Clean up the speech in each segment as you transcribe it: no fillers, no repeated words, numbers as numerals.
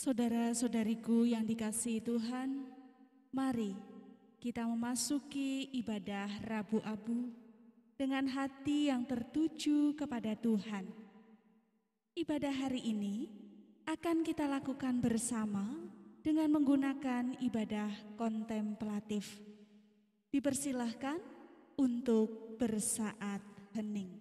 Saudara-saudariku yang dikasihi Tuhan, mari kita memasuki ibadah Rabu Abu dengan hati yang tertuju kepada Tuhan. Ibadah hari ini akan kita lakukan bersama dengan menggunakan ibadah kontemplatif. Dipersilahkan untuk bersaat hening.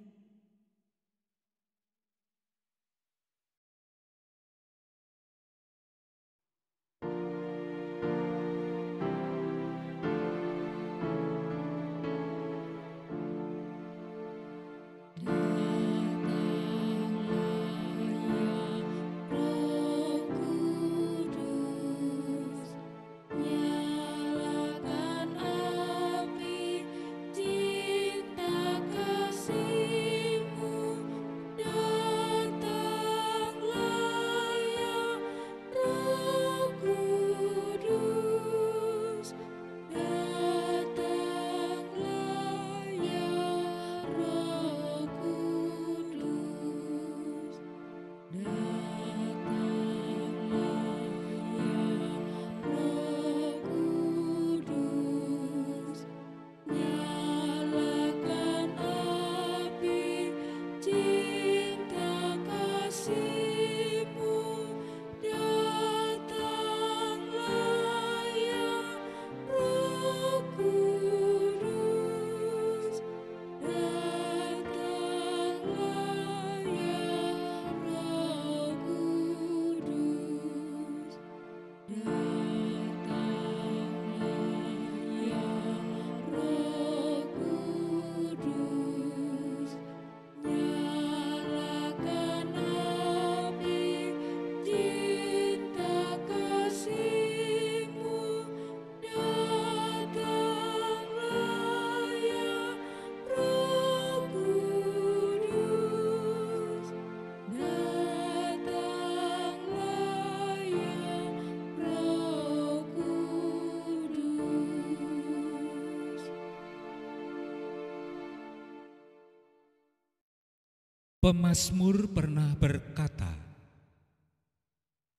Pemazmur pernah berkata,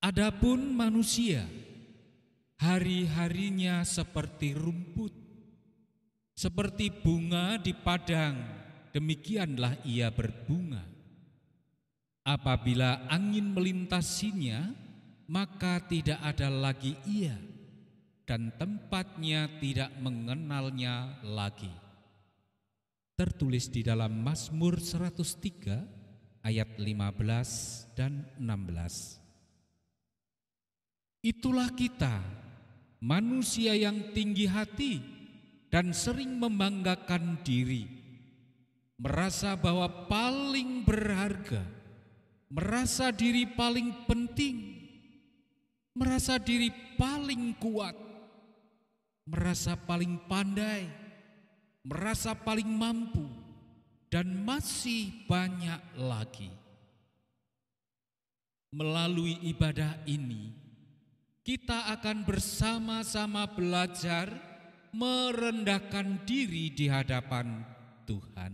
"Adapun manusia, hari-harinya seperti rumput, seperti bunga di padang, demikianlah ia berbunga. Apabila angin melintasinya, maka tidak ada lagi ia, dan tempatnya tidak mengenalnya lagi." Tertulis di dalam Mazmur 103 ayat 15 dan 16. Itulah kita, manusia yang tinggi hati dan sering membanggakan diri, merasa bahwa paling berharga, merasa diri paling penting, merasa diri paling kuat, merasa paling pandai, merasa paling mampu, dan masih banyak lagi. Melalui ibadah ini, kita akan bersama-sama belajar merendahkan diri di hadapan Tuhan.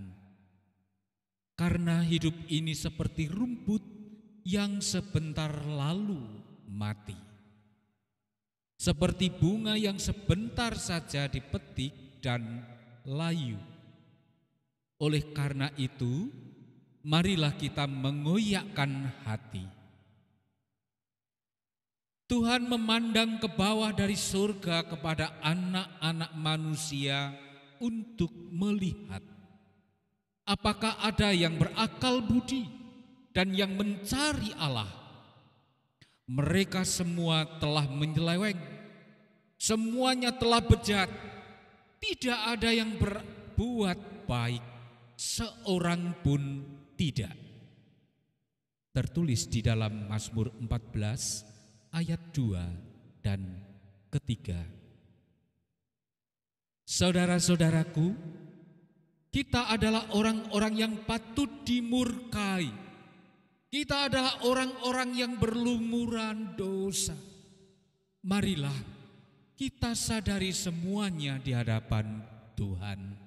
Karena hidup ini seperti rumput yang sebentar lalu mati. Seperti bunga yang sebentar saja dipetik dan layu. Oleh karena itu, marilah kita mengoyakkan hati. Tuhan memandang ke bawah dari surga kepada anak-anak manusia untuk melihat apakah ada yang berakal budi dan yang mencari Allah. Mereka semua telah menyeleweng, semuanya telah bejat. Tidak ada yang berbuat baik, seorang pun tidak. Tertulis di dalam Mazmur 14 ayat 2 dan ketiga. Saudara-saudaraku, kita adalah orang-orang yang patut dimurkai. Kita adalah orang-orang yang berlumuran dosa. Marilah kita sadari semuanya di hadapan Tuhan.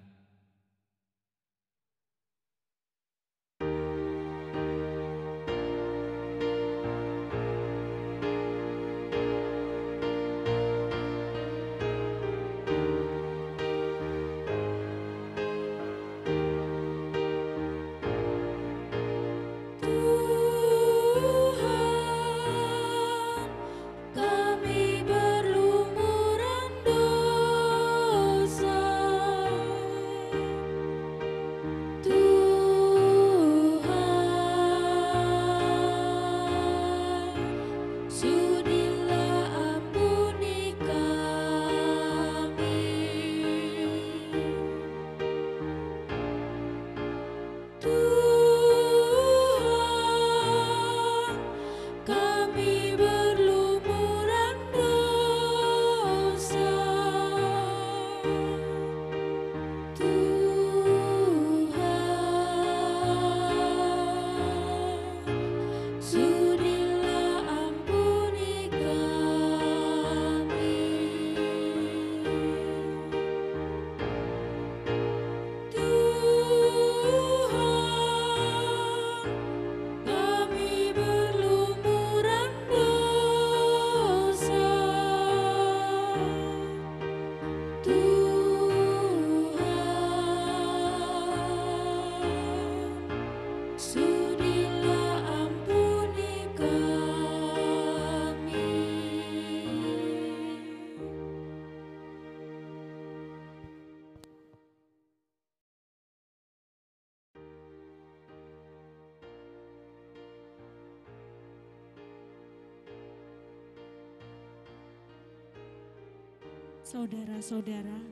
Saudara-saudara,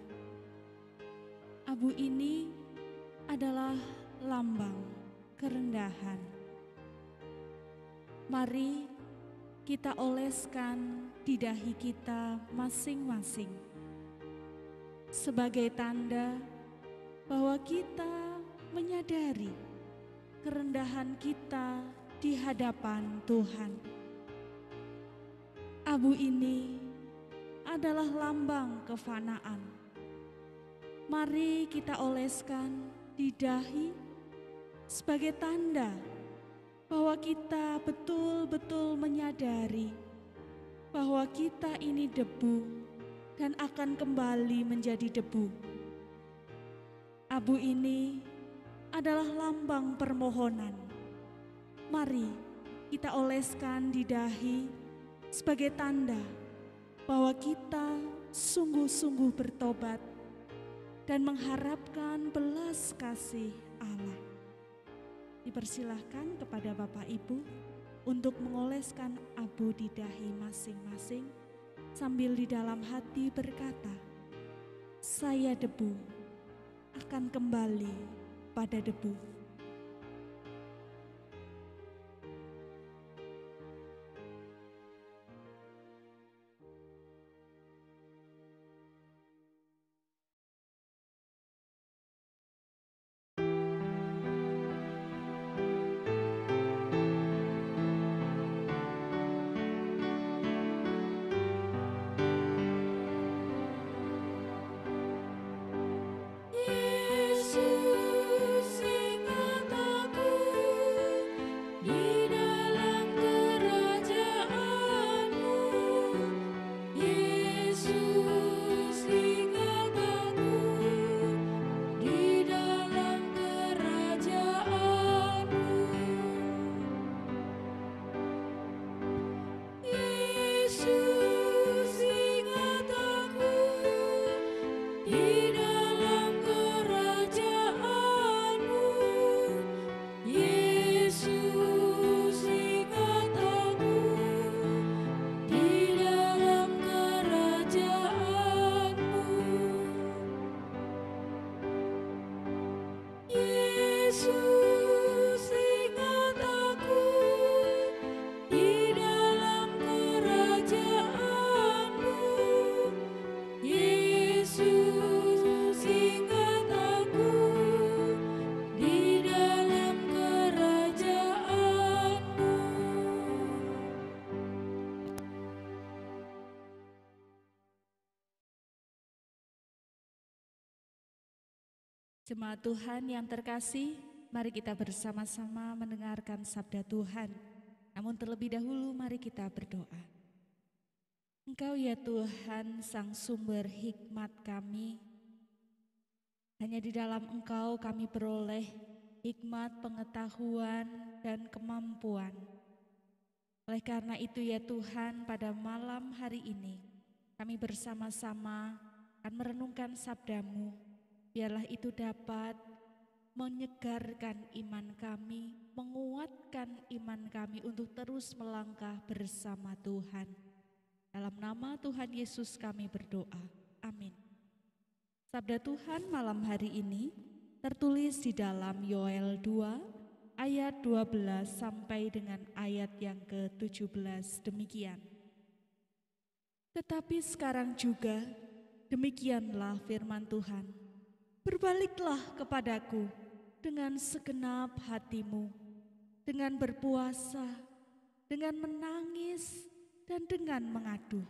abu ini adalah lambang kerendahan. Mari kita oleskan di dahi kita masing-masing sebagai tanda bahwa kita menyadari kerendahan kita di hadapan Tuhan. Abu ini adalah lambang kefanaan. Mari kita oleskan di dahi sebagai tanda bahwa kita betul-betul menyadari bahwa kita ini debu dan akan kembali menjadi debu. Abu ini adalah lambang permohonan. Mari kita oleskan di dahi sebagai tanda bahwa kita sungguh-sungguh bertobat dan mengharapkan belas kasih Allah. Dipersilahkan kepada Bapak Ibu untuk mengoleskan abu di dahi masing-masing sambil di dalam hati berkata, "Saya debu, akan kembali pada debu." Jemaat Tuhan yang terkasih, mari kita bersama-sama mendengarkan sabda Tuhan. Namun terlebih dahulu mari kita berdoa. Engkau ya Tuhan, Sang Sumber hikmat kami. Hanya di dalam Engkau kami beroleh hikmat, pengetahuan, dan kemampuan. Oleh karena itu ya Tuhan, pada malam hari ini kami bersama-sama akan merenungkan sabda-Mu. Biarlah itu dapat menyegarkan iman kami, menguatkan iman kami untuk terus melangkah bersama Tuhan. Dalam nama Tuhan Yesus kami berdoa. Amin. Sabda Tuhan malam hari ini tertulis di dalam Yoel 2 ayat 12 sampai dengan ayat yang ke-17 demikian. Tetapi sekarang juga demikianlah firman Tuhan. Berbaliklah kepadaku dengan segenap hatimu, dengan berpuasa, dengan menangis, dan dengan mengadu.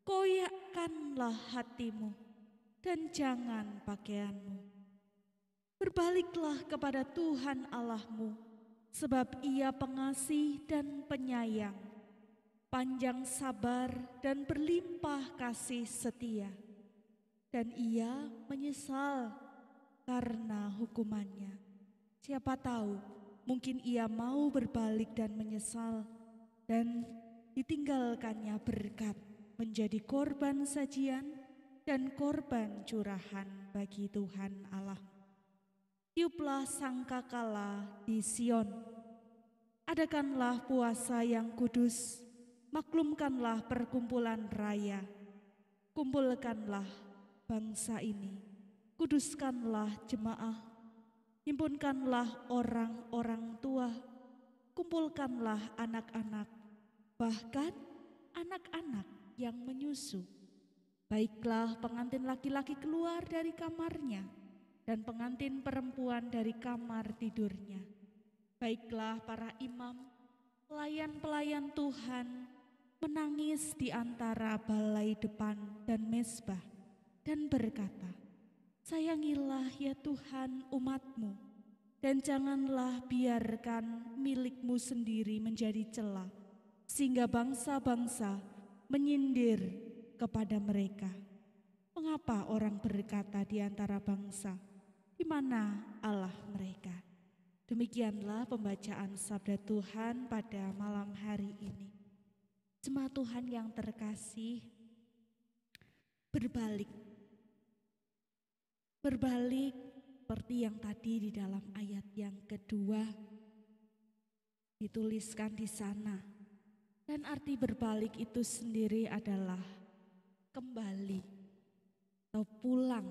Koyakkanlah hatimu dan jangan pakaianmu. Berbaliklah kepada Tuhan Allahmu, sebab Ia pengasih dan penyayang, panjang sabar dan berlimpah kasih setia. Dan Ia menyesal karena hukumannya. Siapa tahu, mungkin Ia mau berbalik dan menyesal dan ditinggalkannya berkat menjadi korban sajian dan korban curahan bagi Tuhan Allah. Tiuplah sangkakala di Sion, adakanlah puasa yang kudus, maklumkanlah perkumpulan raya. Kumpulkanlah bangsa ini, kuduskanlah jemaah, himpunkanlah orang-orang tua, kumpulkanlah anak-anak, bahkan anak-anak yang menyusu. Baiklah pengantin laki-laki keluar dari kamarnya, dan pengantin perempuan dari kamar tidurnya. Baiklah para imam, pelayan-pelayan Tuhan, menangis di antara balai depan dan mezbah, dan berkata, sayangilah ya Tuhan umat-Mu, dan janganlah biarkan milik-Mu sendiri menjadi celah, sehingga bangsa-bangsa menyindir kepada mereka. Mengapa orang berkata di antara bangsa, di mana Allah mereka? Demikianlah pembacaan sabda Tuhan pada malam hari ini. Jemaat Tuhan yang terkasih, berbalik seperti yang tadi di dalam ayat yang kedua dituliskan di sana. Dan arti berbalik itu sendiri adalah kembali atau pulang.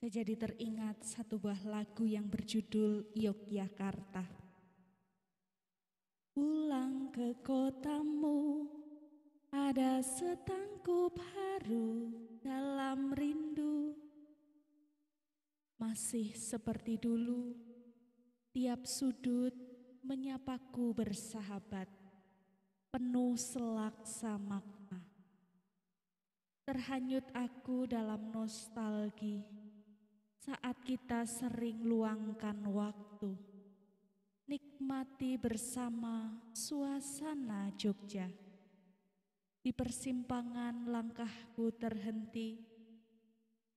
Saya jadi teringat satu buah lagu yang berjudul Yogyakarta. Pulang ke kotamu, ada setangkup haru dalam rindu. Masih seperti dulu, tiap sudut menyapaku bersahabat, penuh selaksa makna. Terhanyut aku dalam nostalgi saat kita sering luangkan waktu, nikmati bersama suasana Jogja. Di persimpangan langkahku terhenti,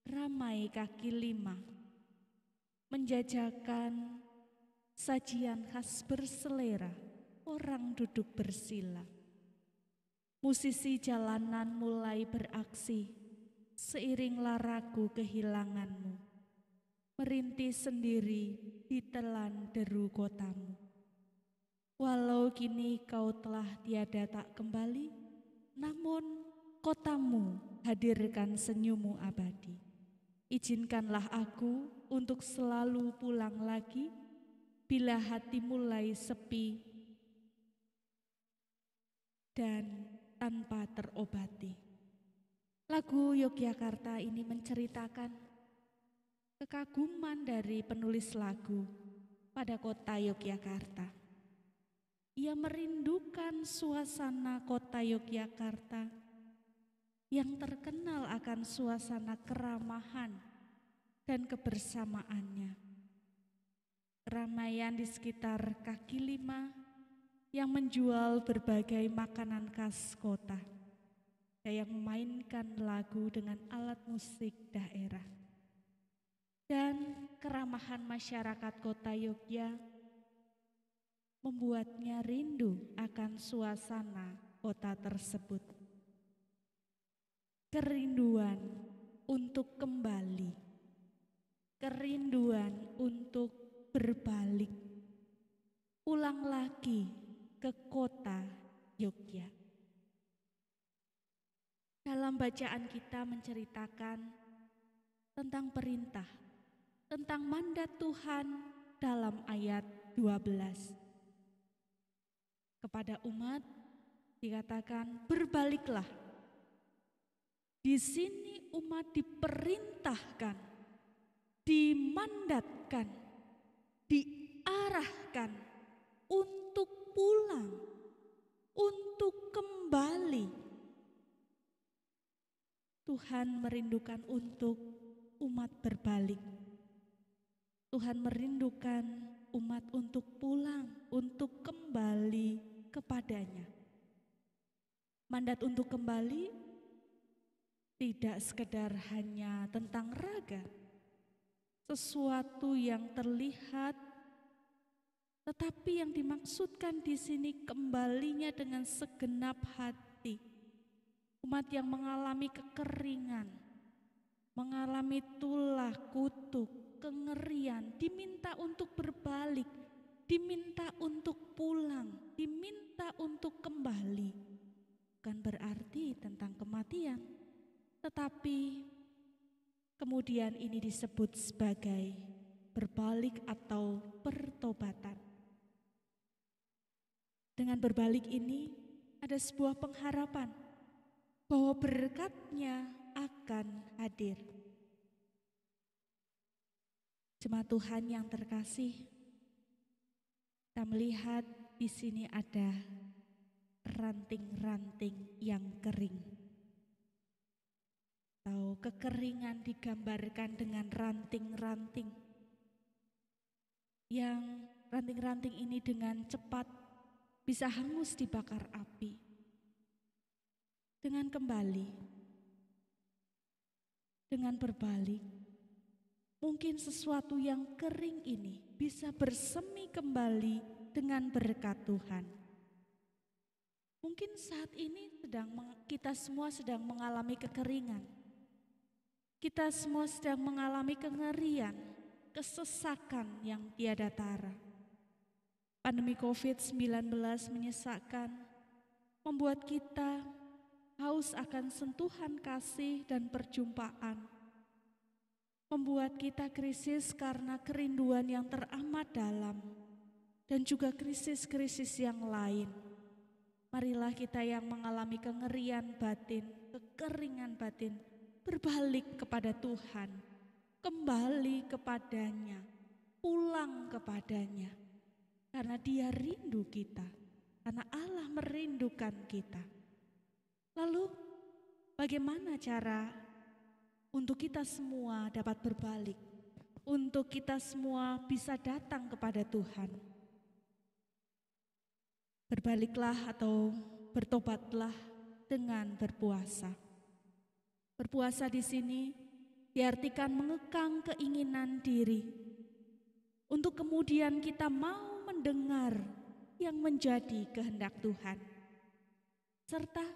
ramai kaki lima, menjajakan sajian khas berselera, orang duduk bersila. Musisi jalanan mulai beraksi, seiring laraku kehilanganmu, merintih sendiri ditelan deru kotamu. Walau kini kau telah tiada tak kembali, namun kotamu hadirkan senyummu abadi. Izinkanlah aku untuk selalu pulang lagi, bila hati mulai sepi dan tanpa terobati. Lagu Yogyakarta ini menceritakan kekaguman dari penulis lagu pada kota Yogyakarta. Ia merindukan suasana kota Yogyakarta yang terkenal akan suasana keramahan dan kebersamaannya. Keramaian di sekitar kaki lima yang menjual berbagai makanan khas kota dan yang memainkan lagu dengan alat musik daerah. Dan keramahan masyarakat kota Yogya membuatnya rindu akan suasana kota tersebut. Kerinduan untuk kembali, kerinduan untuk berbalik, pulang lagi ke kota Yogya. Dalam bacaan kita menceritakan tentang perintah, tentang mandat Tuhan dalam ayat 12. Kepada umat dikatakan berbaliklah. Di sini umat diperintahkan, dimandatkan, diarahkan untuk pulang, untuk kembali. Tuhan merindukan untuk umat berbalik. Tuhan merindukan umat untuk pulang, untuk kembali kepadanya. Mandat untuk kembali tidak sekedar hanya tentang raga, sesuatu yang terlihat, tetapi yang dimaksudkan di sini kembalinya dengan segenap hati. Umat yang mengalami kekeringan, mengalami tulah kutuk, kengerian, diminta untuk berbalik, diminta untuk pulang, diminta untuk kembali bukan berarti tentang kematian, tetapi kemudian ini disebut sebagai berbalik atau pertobatan. Dengan berbalik ini ada sebuah pengharapan bahwa berkat-Nya akan hadir. Jemaat Tuhan yang terkasih, kita melihat di sini ada ranting-ranting yang kering. Atau kekeringan digambarkan dengan ranting-ranting. Yang ranting-ranting ini dengan cepat bisa hangus dibakar api. Dengan kembali, dengan berbalik, mungkin sesuatu yang kering ini bisa bersemi kembali dengan berkat Tuhan. Mungkin saat ini kita semua sedang mengalami kekeringan. Kita semua sedang mengalami kengerian, kesesakan yang tiada tara. Pandemi COVID-19 menyesakkan, membuat kita haus akan sentuhan kasih dan perjumpaan. Membuat kita krisis karena kerinduan yang teramat dalam dan juga krisis-krisis yang lain. Marilah kita yang mengalami kengerian batin, kekeringan batin, berbalik kepada Tuhan, kembali kepadanya, pulang kepadanya. Karena Dia rindu kita, karena Allah merindukan kita. Lalu bagaimana cara untuk kita semua dapat berbalik, untuk kita semua bisa datang kepada Tuhan? Berbaliklah atau bertobatlah dengan berpuasa. Berpuasa di sini diartikan mengekang keinginan diri, untuk kemudian kita mau mendengar yang menjadi kehendak Tuhan. Serta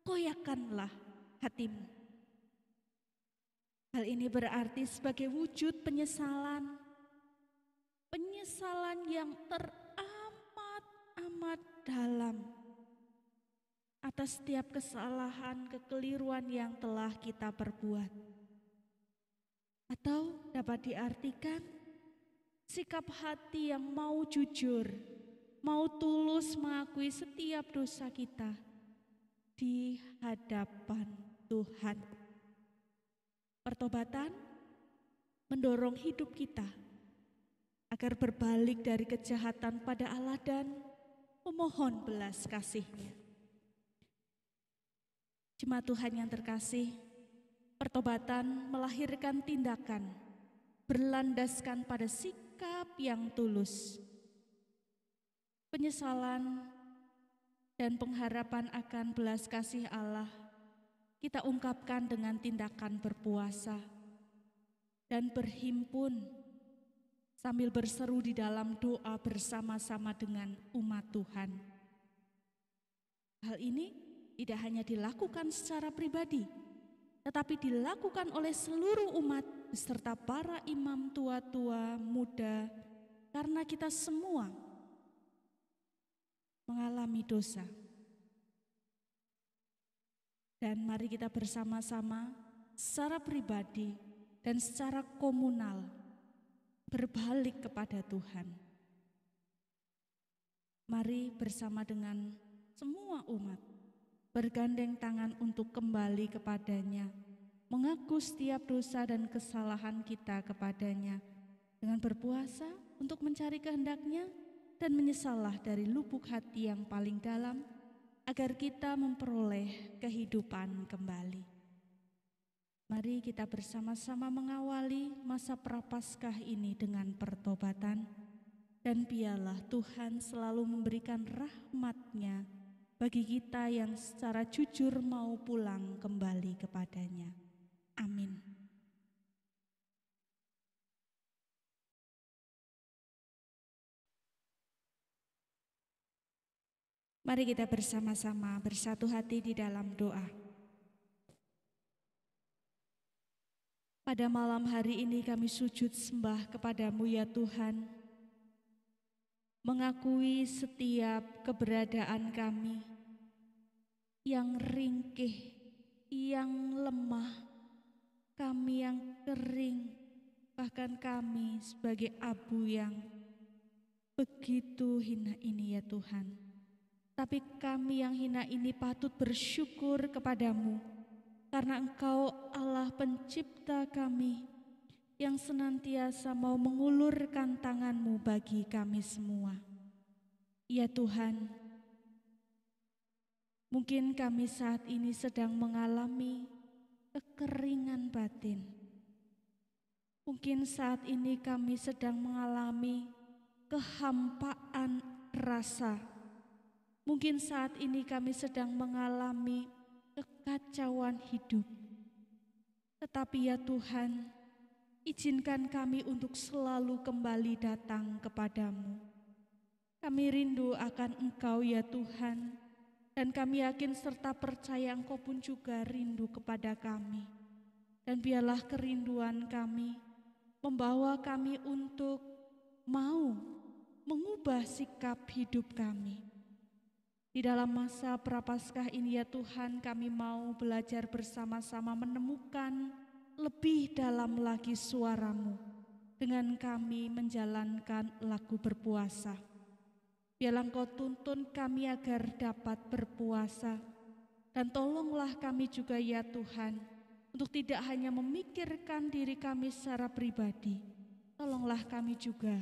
koyakanlah hatimu. Hal ini berarti sebagai wujud penyesalan yang teramat dalam atas setiap kesalahan, kekeliruan yang telah kita perbuat. Atau dapat diartikan sikap hati yang mau jujur, mau tulus mengakui setiap dosa kita di hadapan Tuhan. Pertobatan mendorong hidup kita agar berbalik dari kejahatan pada Allah dan memohon belas kasih-Nya. Jemaat Tuhan yang terkasih, pertobatan melahirkan tindakan berlandaskan pada sikap yang tulus. Penyesalan dan pengharapan akan belas kasih Allah kita ungkapkan dengan tindakan berpuasa dan berhimpun sambil berseru di dalam doa bersama-sama dengan umat Tuhan. Hal ini tidak hanya dilakukan secara pribadi, tetapi dilakukan oleh seluruh umat beserta para imam tua-tua, muda, karena kita semua mengalami dosa. Dan mari kita bersama-sama secara pribadi dan secara komunal berbalik kepada Tuhan. Mari bersama dengan semua umat bergandeng tangan untuk kembali kepadanya, mengaku setiap dosa dan kesalahan kita kepadanya, dengan berpuasa untuk mencari kehendak-Nya dan menyesallah dari lubuk hati yang paling dalam, agar kita memperoleh kehidupan kembali. Mari kita bersama-sama mengawali masa prapaskah ini dengan pertobatan, dan biarlah Tuhan selalu memberikan rahmat-Nya bagi kita yang secara jujur mau pulang kembali kepadanya. Amin. Mari kita bersama-sama bersatu hati di dalam doa. Pada malam hari ini kami sujud sembah kepadamu ya Tuhan, mengakui setiap keberadaan kami, yang ringkih, yang lemah, kami yang kering, bahkan kami sebagai abu yang begitu hina ini ya Tuhan. Tapi kami yang hina ini patut bersyukur kepadamu, karena Engkau Allah pencipta kami, yang senantiasa mau mengulurkan tangan-Mu bagi kami semua. Ya Tuhan, mungkin kami saat ini sedang mengalami kekeringan batin. Mungkin saat ini kami sedang mengalami kehampaan rasa. Mungkin saat ini kami sedang mengalami kekacauan hidup. Tetapi ya Tuhan, izinkan kami untuk selalu kembali datang kepadamu. Kami rindu akan Engkau ya Tuhan, dan kami yakin serta percaya Engkau pun juga rindu kepada kami. Dan biarlah kerinduan kami membawa kami untuk mau mengubah sikap hidup kami. Di dalam masa Prapaskah ini ya Tuhan, kami mau belajar bersama-sama menemukan lebih dalam lagi suara-Mu dengan kami menjalankan laku berpuasa. Biarlah Engkau tuntun kami agar dapat berpuasa, dan tolonglah kami juga ya Tuhan untuk tidak hanya memikirkan diri kami secara pribadi. Tolonglah kami juga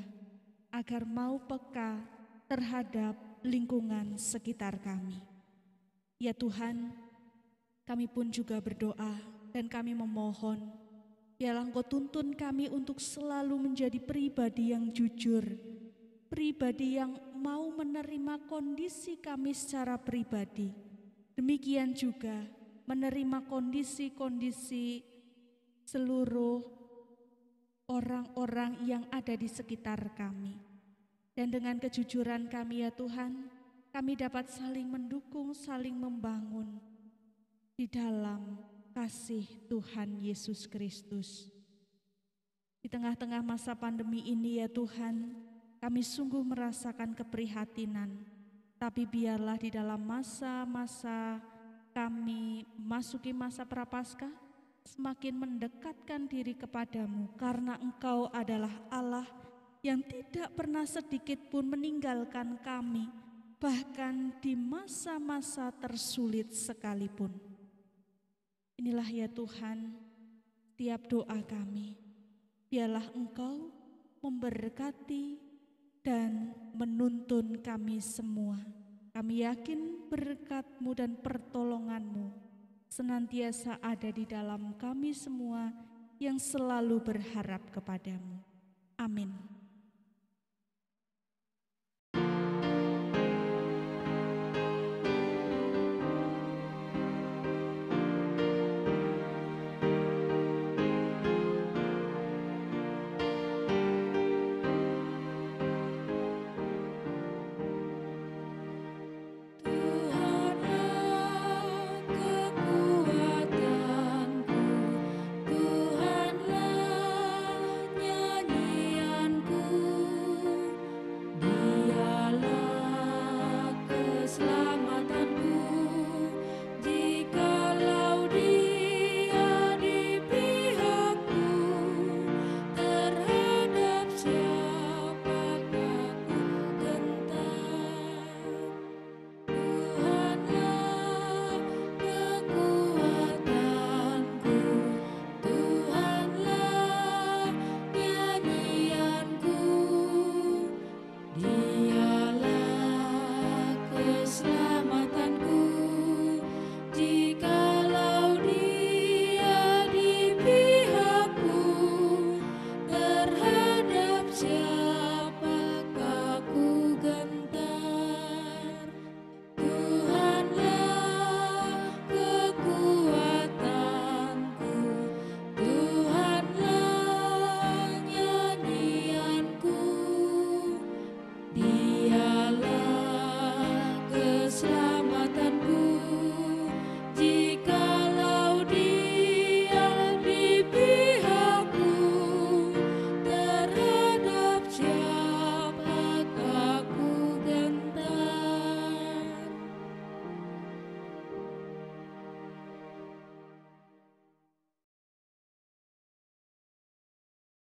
agar mau peka terhadap lingkungan sekitar kami. Ya Tuhan, kami pun juga berdoa dan kami memohon, biarlah Engkau tuntun kami untuk selalu menjadi pribadi yang jujur, pribadi yang mau menerima kondisi kami secara pribadi. Demikian juga menerima kondisi-kondisi seluruh orang-orang yang ada di sekitar kami. Dan dengan kejujuran kami ya Tuhan, kami dapat saling mendukung, saling membangun di dalam kasih Tuhan Yesus Kristus. Di tengah-tengah masa pandemi ini ya Tuhan, kami sungguh merasakan keprihatinan. Tapi biarlah di dalam masa-masa kami masuki masa Prapaskah, semakin mendekatkan diri kepadamu, karena Engkau adalah Allah yang tidak pernah sedikit pun meninggalkan kami, bahkan di masa-masa tersulit sekalipun. Inilah ya Tuhan, tiap doa kami, biarlah Engkau memberkati dan menuntun kami semua. Kami yakin berkat-Mu dan pertolongan-Mu senantiasa ada di dalam kami semua yang selalu berharap kepadamu. Amin.